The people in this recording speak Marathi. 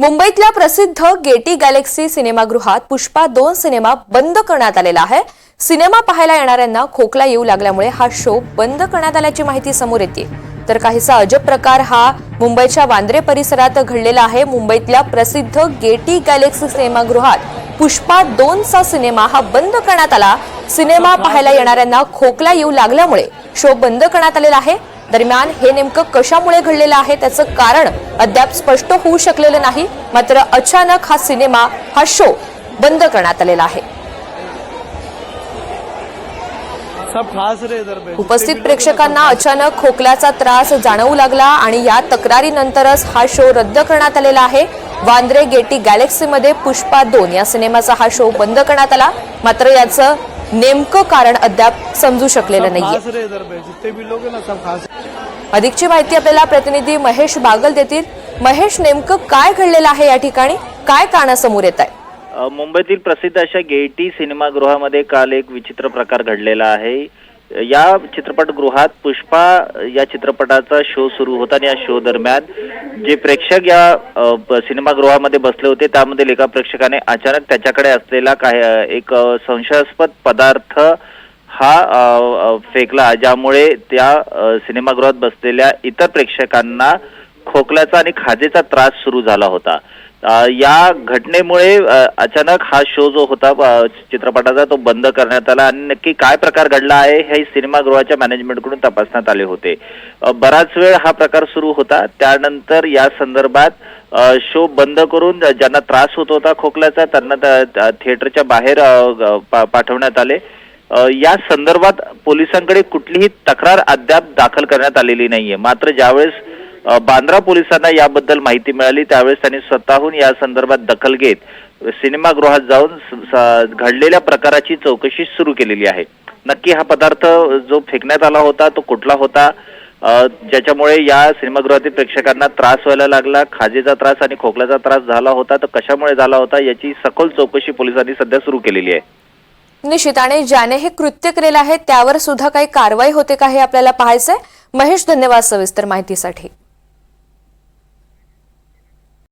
मुंबईतल्या प्रसिद्ध गेटी गॅलेक्सी सिनेमागृहात पुष्पा 2 सिनेमा बंद करण्यात आलेला आहे। सिनेमा पाहायला येणाऱ्यांना खोकला येऊ लागल्यामुळे हा शो बंद करण्यात आल्याची माहिती समोर येते। तर काहीसा अजब प्रकार हा मुंबईच्या वांद्रे परिसरात घडलेला आहे। मुंबईतल्या प्रसिद्ध गेटी गॅलेक्सी सिनेमागृहात पुष्पा 2 चा सिनेमा हा बंद करण्यात आला। सिनेमा पाहायला येणाऱ्यांना खोकला येऊ लागल्यामुळे शो बंद करण्यात आलेला आहे। दरम्यान हे नेमकं कशामुळे घडलेलं आहे त्याचं कारण अद्याप स्पष्ट होऊ शकलेलं नाही। मात्र अचानक हा शो बंद करण्यात आलेला आहे। उपस्थित प्रेक्षकांना अचानक खोकल्याचा त्रास जाणवू लागला आणि या तक्रारीनंतरच हा शो रद्द करण्यात आलेला आहे। वांद्रे गेटी गॅलेक्सी मध्ये पुष्पा 2 या सिनेमाचा हा शो बंद करण्यात आला। मात्र याचं नेमकं कारण अद्याप समजू शकलेलं नाहीये। अधिकची माहिती आपल्याला प्रतिनिधी महेश बागल देतील। महेश, नेमकं काय घडलेलं आहे या ठिकाणी, काय कारण समोर येत आहे? मुंबईतील प्रसिद्ध अशा गेटी सिनेमागृहामध्ये काल एक विचित्र प्रकार घडलेला आहे। या चित्रपटगृहात पुष्पा या चित्रपटाचा शो सुरू होता आणि या शो दरम्यान जे प्रेक्षक या सिनेमागृहामध्ये बसले होते त्यामध्ये एका प्रेक्षकाने अचानक त्याच्याकडे असलेला एक संशयास्पद पदार्थ हा फेकला, ज्यामुळे त्या सिनेमागृहात बसलेल्या इतर प्रेक्षकांना खोकल्याचा आणि खाजेचा त्रास सुरू झाला होता। या घटनेमुळे अचानक हा शो जो होता चित्रपटाचा तो बंद करण्यात आला आणि नक्की काय प्रकार घडला आहे हे सिनेमागृहाच्या मॅनेजमेंटकडून तपासण्यात आले होते। बराच वेळ हा प्रकार सुरू होता। त्यानंतर या संदर्भात शो बंद करून ज्यांना त्रास होत होता खोकल्याचा त्यांना थिएटरच्या बाहेर पाठवण्यात आले। या संदर्भात पोलिसांकडे कुठलीही तक्रार अद्याप दाखल करण्यात आलेली नाहीये। मात्र ज्यावेळेस बांद्रा पोलिसांना याबद्दल माहिती मिळाली त्यावेळेस त्यांनी स्वतःहून या संदर्भात दखल घेत सिनेमागृहात जाऊन घडलेल्या प्रकाराची चौकशी सुरू केलेली आहे। नक्की हा पदार्थ जो फेकण्यात आला होता तो कुठला होता, ज्याच्यामुळे या सिनेमागृहातील प्रेक्षकांना त्रास व्हायला लागला, खाजेचा त्रास आणि खोकल्याचा त्रास झाला होता, तर कशामुळे झाला होता याची सखोल चौकशी पोलिसांनी सध्या सुरू केलेली आहे। निश्चित, आणि ज्याने हे कृत्य केलेलं आहे त्यावर सुद्धा काही कारवाई होते का हे आपल्याला पाहायचंय। महेश, धन्यवाद सविस्तर माहितीसाठी।